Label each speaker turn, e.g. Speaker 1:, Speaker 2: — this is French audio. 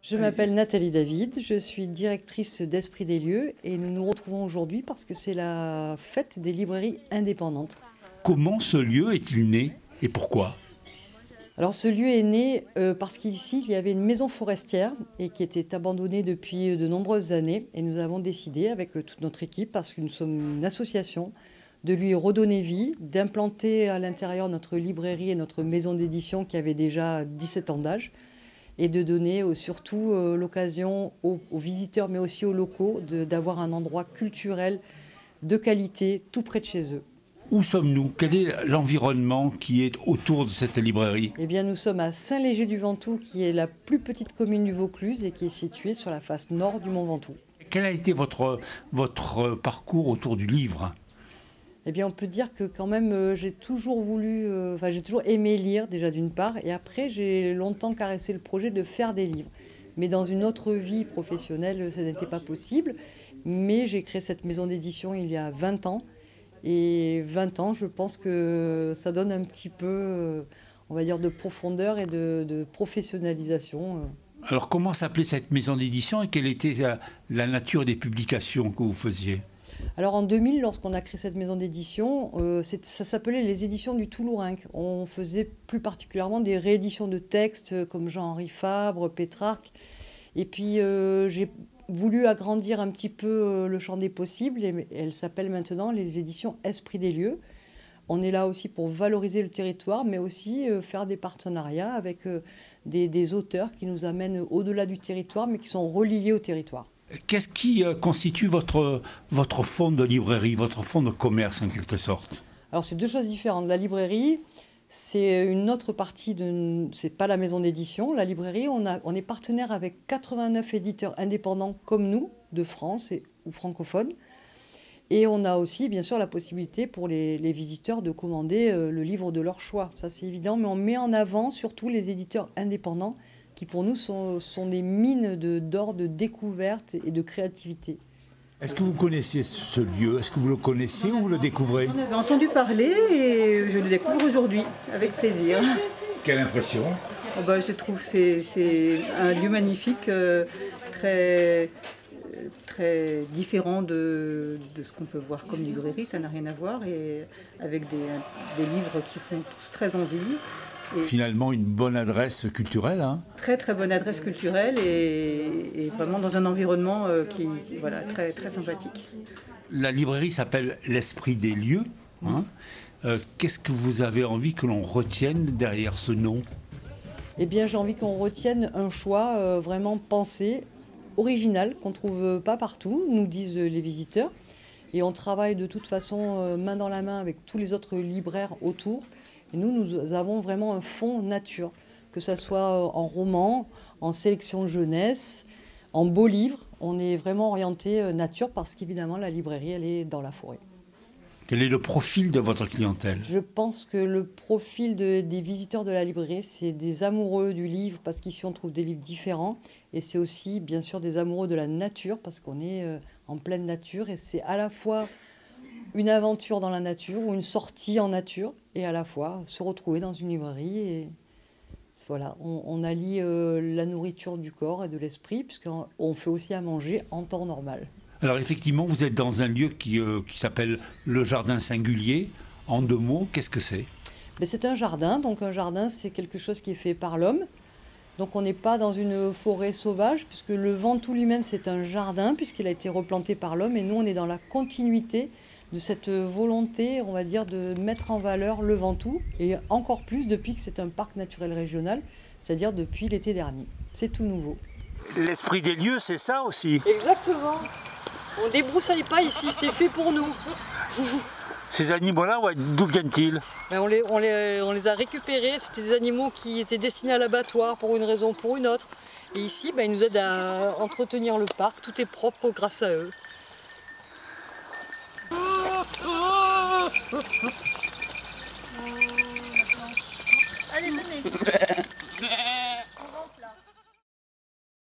Speaker 1: Je m'appelle Nathalie David, je suis directrice d'Esprit des lieux et nous nous retrouvons aujourd'hui parce que c'est la fête des librairies indépendantes.
Speaker 2: Comment ce lieu est-il né et pourquoi?
Speaker 1: Alors ce lieu est né parce qu'ici il y avait une maison forestière et qui était abandonnée depuis de nombreuses années et nous avons décidé avec toute notre équipe, parce que nous sommes une association, de lui redonner vie, d'implanter à l'intérieur notre librairie et notre maison d'édition qui avait déjà 17 ans d'âge, et de donner surtout l'occasion aux visiteurs mais aussi aux locaux d'avoir un endroit culturel de qualité tout près de chez eux.
Speaker 2: Où sommes-nous? Quel est l'environnement qui est autour de cette librairie?
Speaker 1: Eh bien, nous sommes à Saint-Léger-du-Ventoux, qui est la plus petite commune du Vaucluse et qui est située sur la face nord du Mont Ventoux.
Speaker 2: Quel a été votre parcours autour du livre?
Speaker 1: Eh bien, on peut dire que quand même, j'ai toujours aimé lire déjà d'une part, et après j'ai longtemps caressé le projet de faire des livres. Mais dans une autre vie professionnelle, ça n'était pas possible. Mais j'ai créé cette maison d'édition il y a 20 ans. Et 20 ans, je pense que ça donne un petit peu, on va dire, de profondeur et de professionnalisation.
Speaker 2: Alors comment s'appelait cette maison d'édition et quelle était la nature des publications que vous faisiez?
Speaker 1: Alors en 2000, lorsqu'on a créé cette maison d'édition, ça s'appelait les éditions du Toulourenc. On faisait plus particulièrement des rééditions de textes comme Jean-Henri Fabre, Pétrarque. Et puis j'ai voulu agrandir un petit peu le champ des possibles et elle s'appelle maintenant les éditions Esprit des lieux. On est là aussi pour valoriser le territoire, mais aussi faire des partenariats avec des auteurs qui nous amènent au-delà du territoire, mais qui sont reliés au territoire.
Speaker 2: Qu'est-ce qui constitue votre fonds de librairie, votre fonds de commerce en quelque sorte?
Speaker 1: Alors c'est deux choses différentes. La librairie, c'est une autre partie, c'est pas la maison d'édition. La librairie, on est partenaire avec 89 éditeurs indépendants comme nous, de France ou francophones. Et on a aussi, bien sûr, la possibilité pour les visiteurs de commander le livre de leur choix. Ça, c'est évident, mais on met en avant surtout les éditeurs indépendants qui, pour nous, sont des mines d'or, de découverte et de créativité.
Speaker 2: Est-ce que vous connaissiez ce lieu? Est-ce que vous le connaissiez ou vous le découvrez?
Speaker 3: On avait entendu parler et je le découvre aujourd'hui, avec plaisir.
Speaker 2: Quelle impression?
Speaker 3: Oh bah, je trouve que c'est un lieu magnifique, très différent de ce qu'on peut voir comme librairie, ça n'a rien à voir, et avec des livres qui font tous très envie. Et
Speaker 2: finalement, une bonne adresse culturelle, hein?
Speaker 3: Très très bonne adresse culturelle et vraiment dans un environnement voilà, très, très sympathique.
Speaker 2: La librairie s'appelle l'Esprit des lieux. Hein? Qu'est-ce que vous avez envie que l'on retienne derrière ce nom?
Speaker 1: Eh bien, j'ai envie qu'on retienne un choix vraiment pensé, original, qu'on ne trouve pas partout, nous disent les visiteurs. Et on travaille de toute façon main dans la main avec tous les autres libraires autour. Et nous avons vraiment un fond nature, que ce soit en roman, en sélection jeunesse, en beaux livres. On est vraiment orienté nature parce qu'évidemment la librairie, elle est dans la forêt.
Speaker 2: Quel est le profil de votre clientèle?
Speaker 1: Je pense que le profil des visiteurs de la librairie, c'est des amoureux du livre, parce qu'ici on trouve des livres différents. Et c'est aussi bien sûr des amoureux de la nature, parce qu'on est en pleine nature. Et c'est à la fois une aventure dans la nature ou une sortie en nature, et à la fois se retrouver dans une librairie. Et voilà, on allie la nourriture du corps et de l'esprit, puisqu'on fait aussi à manger en temps normal.
Speaker 2: Alors effectivement, vous êtes dans un lieu qui s'appelle le Jardin Singulier. En 2 mots, qu'est-ce que c'est?
Speaker 1: C'est un jardin, donc un jardin c'est quelque chose qui est fait par l'homme. Donc on n'est pas dans une forêt sauvage, puisque le Ventoux lui-même c'est un jardin, puisqu'il a été replanté par l'homme, et nous on est dans la continuité de cette volonté, on va dire, de mettre en valeur le Ventoux, et encore plus depuis que c'est un parc naturel régional, c'est-à-dire depuis l'été dernier. C'est tout nouveau.
Speaker 2: L'esprit des lieux, c'est ça aussi?
Speaker 1: Exactement. On ne débroussaille pas ici, c'est fait pour nous.
Speaker 2: Ces animaux-là, ouais, d'où viennent-ils?
Speaker 1: On les a récupérés, c'était des animaux qui étaient destinés à l'abattoir pour une raison ou pour une autre. Et ici, ils nous aident à entretenir le parc, tout est propre grâce à eux.
Speaker 4: Allez, venez.